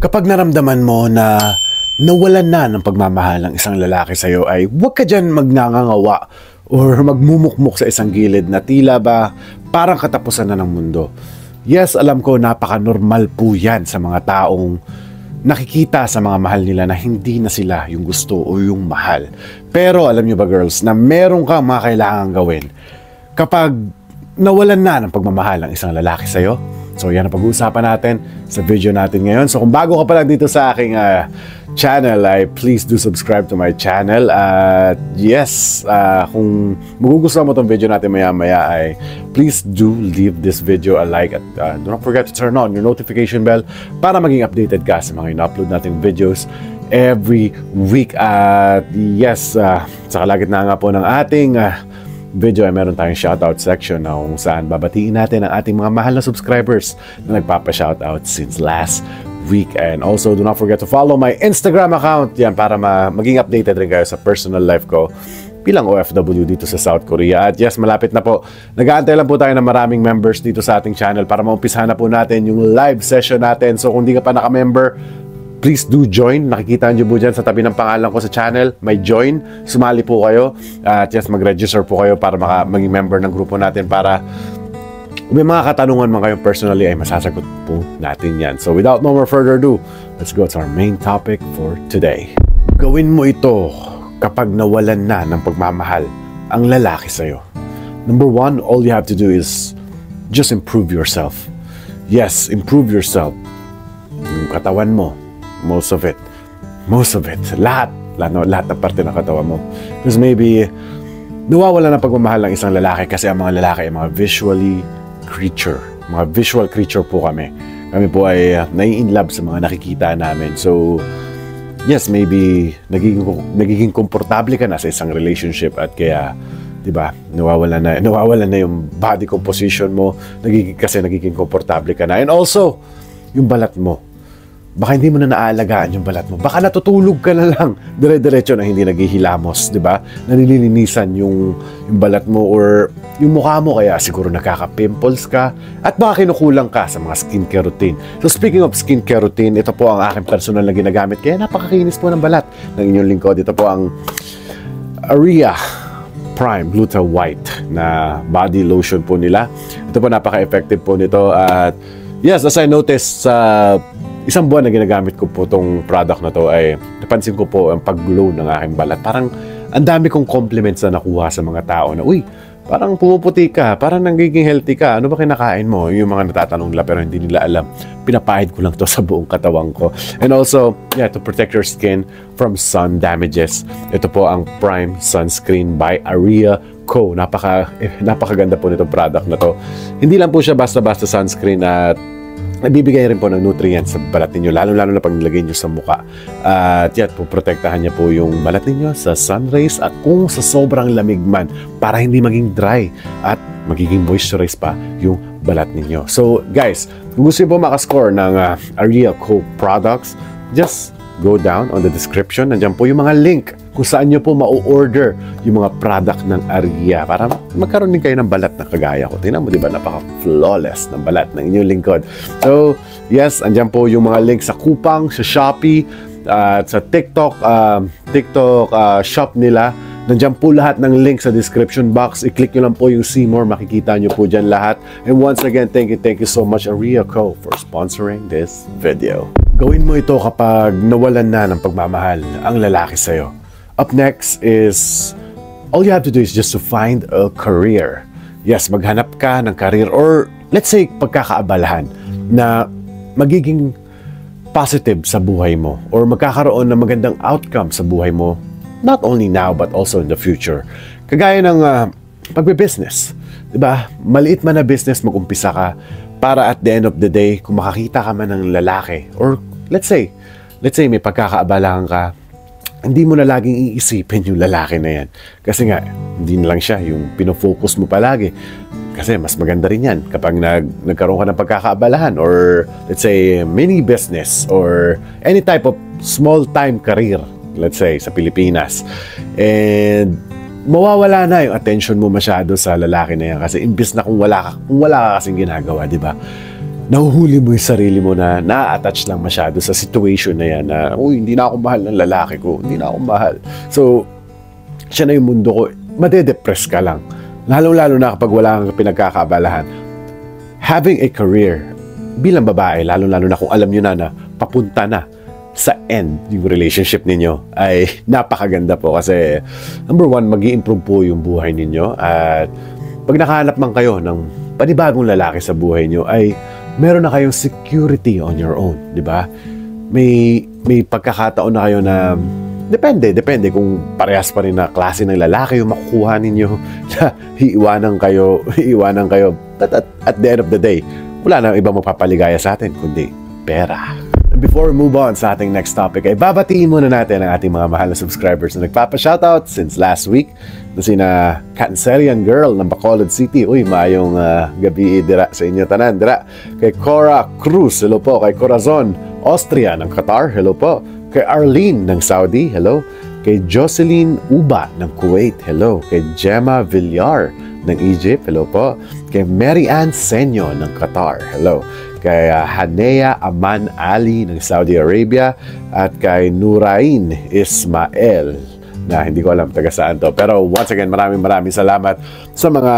Kapag naramdaman mo na nawalan na ng pagmamahal ng isang lalaki sa'yo, ay huwag ka dyan magngangawa or magmumukmuk sa isang gilid na tila ba parang katapusan na ng mundo. Yes, alam ko napaka-normal po yan sa mga taong nakikita sa mga mahal nila na hindi na sila yung gusto o yung mahal. Pero alam nyo ba girls, na meron kang mga kailangan gawin kapag nawalan na ng pagmamahal ng isang lalaki sa'yo. So yan ang pag-uusapan natin sa video natin ngayon. So kung bago ka pa lang dito sa aking channel, ay please do subscribe to my channel. At yes, kung magugustuhan mo itong video natin maya-maya, ay please do leave this video a like. At do not forget to turn on your notification bell para maging updated ka sa mga in-upload nating videos every week. At yes, sa kalagitnaan nga po ng ating video ay meron tayong shoutout section na kung saan babatiin natin ang ating mga mahal na subscribers na nagpapa-shoutout since last week. And also, do not forget to follow my Instagram account. Yan, para maging updated rin kayo sa personal life ko bilang OFW dito sa South Korea. At yes, malapit na po. Nag-aantay lang po tayo ng maraming members dito sa ating channel para maumpisahan na po natin yung live session natin. So kung di ka pa naka-member, please do join. Nakikita nyo po dyan sa tabi ng pangalan ko sa channel, may join. Sumali po kayo. At yes, mag-register po kayo para maging member ng grupo natin para kung may mga katanungan man kayo personally ay masasagot po natin yan. So without no more further ado, let's go to our main topic for today. Gawin mo ito kapag nawalan na ng pagmamahal ang lalaki sa'yo. Number one, all you have to do is just improve yourself. Yes, improve yourself. Yung katawan mo, most of it, lahat ng parte ng katawan mo. Because maybe nawawala ng pagmamahal ng isang lalaki kasi ang mga lalaki ay mga visual creature po kami. Kami po ay nai-inlove sa mga nakikita namin. So yes, maybe nagiging komportable ka na sa isang relationship at kaya, di ba, nawawala na yung body composition mo, nagiging komportable ka na. And also, yung balat mo. Baka hindi mo na naaalagaan yung balat mo. Baka natutulog ka na lang dire-diretso na hindi naghihilamos, di ba? Nanilinisan yung balat mo or yung mukha mo, kaya siguro nakaka-pimples ka at baka kinukulang ka sa mga skincare routine. So speaking of skincare routine, ito po ang aking personal na ginagamit. Kaya napakakinis po ng balat ng inyong lingkod. Ito po ang Aria Prime Gluta White na body lotion po nila. Ito po napaka-effective po nito. At yes, as I noticed sa isang buwan na ginagamit ko po itong product na to, ay napansin ko po ang pag-glow ng aking balat. Parang ang dami kong compliments na nakuha sa mga tao na, uy, parang pumuputi ka, parang nagiging healthy ka, ano ba kinakain mo? Yung mga natatanong nila pero hindi nila alam. Pinapahid ko lang to sa buong katawan ko. And also, yeah, to protect your skin from sun damages. Ito po ang Prime Sunscreen by Aria Co. Napakaganda po nitong product na to. Hindi lang po siya basta-basta sunscreen at nabibigay rin po ng nutrients sa balat ninyo, lalo-lalo na pag nilagay nyo sa muka. At yan, protektahan niya po yung balat ninyo sa sun rays at kung sa sobrang lamig man para hindi maging dry at magiging moisturized pa yung balat ninyo. So guys, kung gusto nyo po makascore ng Aria Co products, just go down on the description. Nandiyan po yung mga link kung saan nyo po ma-order yung mga product ng Aria para magkaroon din kayo ng balat na kagaya ko. Tingnan mo, di ba? Napaka-flawless ng balat ng inyong lingkod. So, yes, andyan po yung mga link sa Coupang, sa Shopee, at sa TikTok shop nila. Nandiyan po lahat ng link sa description box. I-click nyo lang po yung see more. Makikita nyo po dyan lahat. And once again, thank you so much Aria Co for sponsoring this video. Gawin mo ito kapag nawalan na ng pagmamahal ang lalaki sa'yo. Up next is, all you have to do is just to find a career. Yes, maghanap ka ng career or let's say pagkakaabalahan na magiging positive sa buhay mo or magkakaroon ng magandang outcome sa buhay mo, not only now but also in the future. Kagaya ng pagbe-business, diba? Maliit man na business, mag-umpisa ka para at the end of the day, kung makakita ka man ng lalaki or let's say may pagkakaabalahan ka, hindi mo na laging iisipin yung lalaki na yan. Kasi nga, hindi na lang siya yung pinofocus mo palagi. Kasi mas maganda rin yan kapag nagkaroon ka ng pagkakaabalahan or let's say mini business or any type of small-time career, let's say, sa Pilipinas. And mawawala na yung attention mo masyado sa lalaki na yan kasi imbis na kung wala ka kasing ginagawa, di ba? nahuhuli mo yung sarili mo na na-attach lang masyado sa situation na yan na, uy, hindi na ako mahal ng lalaki ko, hindi na ako mahal. So, siya na yung mundo ko, madedepress ka lang. Lalong-lalo na kapag wala kang pinagkakaabalahan. Having a career, bilang babae, lalong-lalo na kung alam nyo na papunta na sa end yung relationship ninyo, ay napakaganda po kasi, number one, mag-i-improve po yung buhay ninyo at pag nakahanap man kayo ng panibagong lalaki sa buhay nyo, ay meron na kayong security on your own, di ba? May pagkakataon na kayo na depende kung parehas pa rin na klase ng lalaki yung makukuha ninyo na iiwanan kayo at the end of the day, wala na ibang mapapaligaya sa atin kundi pera. Before we move on sa ating next topic, ay babatiin muna natin ang ating mga mahal na subscribers na nagpapa-shoutout since last week na sina Cancerian Girl ng Bacolod City. Uy, maayong gabi dira sa inyo tanan. Dira kay Cora Cruz, hello po. Kay Corazon Austria ng Qatar, hello po. Kay Arlene ng Saudi, hello. Kay Jocelyn Uba ng Kuwait, hello. Kay Gemma Villar ng Egypt, hello po. Kay Mary Ann Senyo ng Qatar, hello. Kay Hanea Aman Ali ng Saudi Arabia at kay Nurain Ismael na hindi ko alam taga saan to. Pero once again, maraming salamat sa mga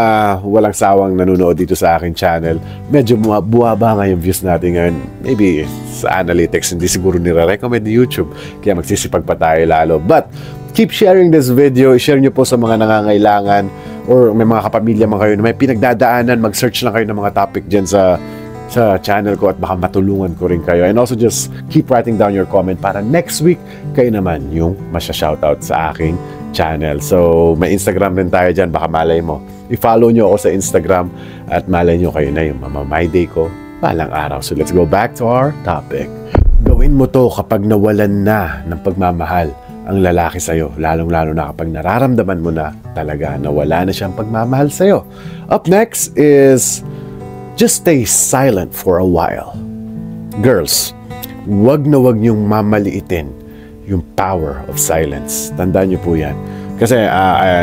walang sawang nanonood dito sa aking channel. Medyo buwaba nga yung views natin ngayon. Maybe sa analytics, hindi siguro nire-recommend ni YouTube. Kaya magsisipag pa tayo lalo. But keep sharing this video. I-share nyo po sa mga nangangailangan or may mga kapamilya man kayo na may pinagdadaanan. Mag-search lang kayo ng mga topic dyan sa channel ko at baka matulungan ko rin kayo. And also just keep writing down your comment para next week kayo naman yung masya-shoutout sa aking channel. So, may Instagram rin tayo dyan. Baka malay mo. I-follow nyo ako sa Instagram at malay nyo kayo na yung my day ko balang araw. So, let's go back to our topic. Gawin mo to kapag nawalan na ng pagmamahal ang lalaki sa'yo. Lalong-lalo na kapag nararamdaman mo na talaga na wala na siyang pagmamahal sa'yo. Up next is just stay silent for a while. Girls, wag na wag niyong mamaliitin yung power of silence. Tandaan niyo po yan. Kasi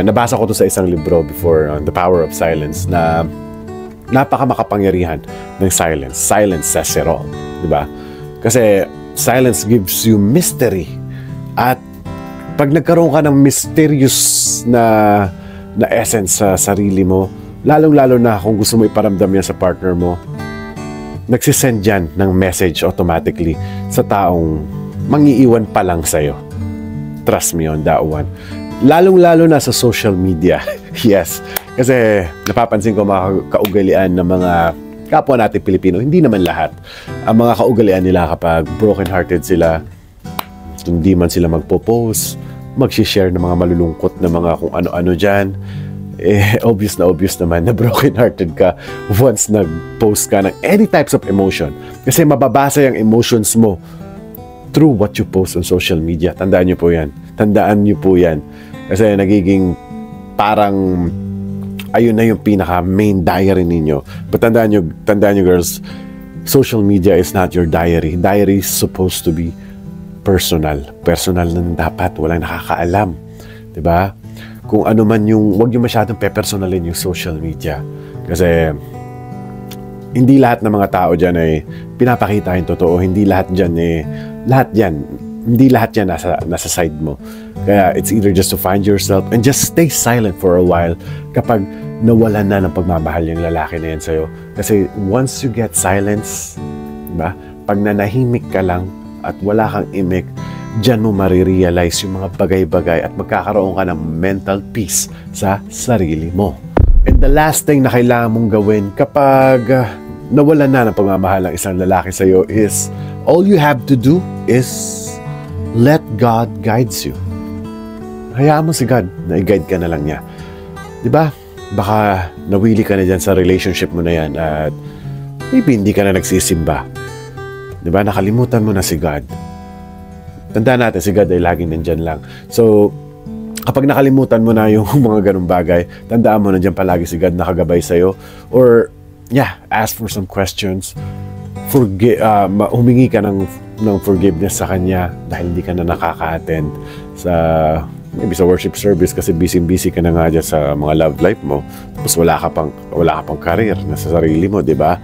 nabasa ko to sa isang libro before on The Power of Silence na napakamakapangyarihan ng silence. Silence says it all. Diba? Kasi silence gives you mystery. At pag nagkaroon ka ng mysterious na essence sa sarili mo, lalong-lalo na kung gusto mo iparamdam yan sa partner mo, nagsisend yan ng message automatically sa taong mangiiwan pa lang sa'yo. Trust me on that one. Lalong-lalo na sa social media. Yes. Kasi napapansin ko mga kaugalian ng mga kapwa natin Pilipino, hindi naman lahat. Ang mga kaugalian nila kapag broken-hearted sila, hindi man sila magpo-post, mag-share ng mga malulungkot na mga kung ano-ano dyan, obvious naman na broken-hearted ka once nag-post ka ng any types of emotion. Kasi mababasa yung emotions mo through what you post on social media. Tandaan nyo po yan. Kasi nagiging parang ayun na yung pinaka-main diary ninyo. But tandaan nyo girls, social media is not your diary. Diary is supposed to be personal. Personal na dapat. Walang nakakaalam. Diba? Kung ano man yung, huwag nyo masyadong pepersonalin yung social media. Kasi, hindi lahat ng mga tao dyan ay pinapakita yung totoo. Hindi lahat dyan hindi lahat yan nasa side mo. Kaya, it's either just to find yourself and just stay silent for a while kapag nawalan na ng pagmamahal yung lalaki na yan sa'yo. Kasi, once you get silence, diba? Pag nanahimik ka lang at wala kang imik, diyan mo marirealize yung mga bagay-bagay at magkakaroon ka ng mental peace sa sarili mo. And the last thing na kailangan mong gawin kapag nawalan na ng pagmamahal ng isang lalaki sa'yo is all you have to do is let God guides you. Hayaan mo si God na i-guide ka na lang niya. Diba? Baka nawili ka na dyan sa relationship mo na yan at maybe hindi ka na nagsisimba. Diba? Nakalimutan mo na si God. Tandaan natin, si God ay laging nandyan lang. So, kapag nakalimutan mo na yung mga ganung bagay, tandaan mo nandyan palagi si God nakagabay sa'yo. Or, ask for some questions. Humingi ka ng forgiveness sa Kanya dahil hindi ka na nakaka-attend maybe sa worship service kasi busy ka na nga dyan sa mga love life mo. Tapos wala ka pang career na sa sarili mo, di ba?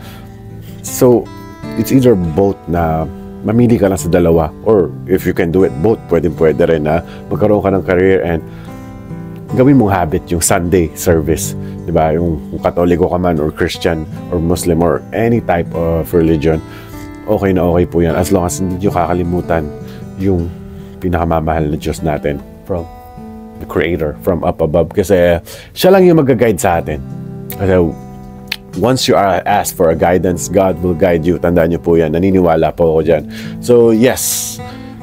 So, it's either both na mamili ka lang sa dalawa, or if you can do it both, pwede rin na magkaroon ka ng career and gawin mong habit yung Sunday service, di ba? Yung Katoliko ka man or Christian or Muslim or any type of religion, okay na okay po yan as long as hindi nyo kakalimutan yung pinakamamahal na Diyos natin from the Creator, from up above, kasi siya lang yung mag-guide sa atin. Kasi once you are asked for a guidance, God will guide you. Tandaan niyo po yan. Naniniwala po ako dyan. So, yes.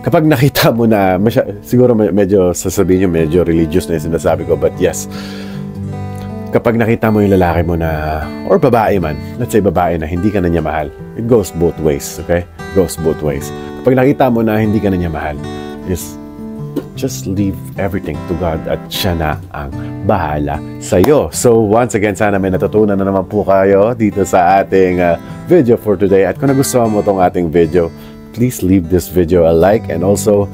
Kapag nakita mo na, siguro medyo sasabihin niyo, medyo religious na yung sinasabi ko. But yes, kapag nakita mo yung lalaki mo na, or babae man, let's say babae na hindi ka na niya mahal, it goes both ways, okay? It goes both ways. Kapag nakita mo na hindi ka na niya mahal, is just leave everything to God at siya na ang bahala sa'yo. So once again, sana may natutunan na naman po kayo dito sa ating video for today. At kung nagustuhan mo tong ating video, please leave this video a like, and also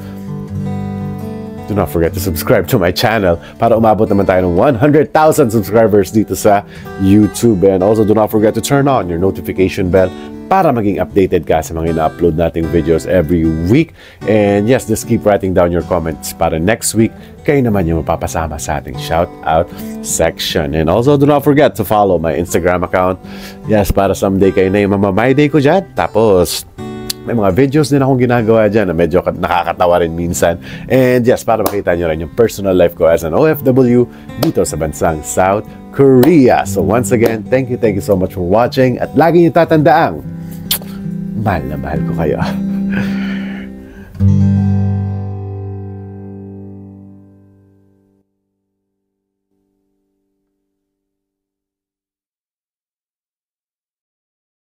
do not forget to subscribe to my channel para umabot naman tayo ng 100,000 subscribers dito sa YouTube. And also do not forget to turn on your notification bell para maging updated ka sa mga ina-upload nating videos every week. And yes, just keep writing down your comments para next week kayo naman yung mapapasama sa ating shout-out section. And also, do not forget to follow my Instagram account. Yes, para someday kayo na yung mamamay day ko dyan. Tapos, may mga videos din akong ginagawa dyan na medyo nakakatawa rin minsan. And yes, para makita nyo rin yung personal life ko as an OFW dito sa bansang South Korea. So once again, thank you so much for watching. At lagi nyo tatandaang, mahal na mahal ko kayo.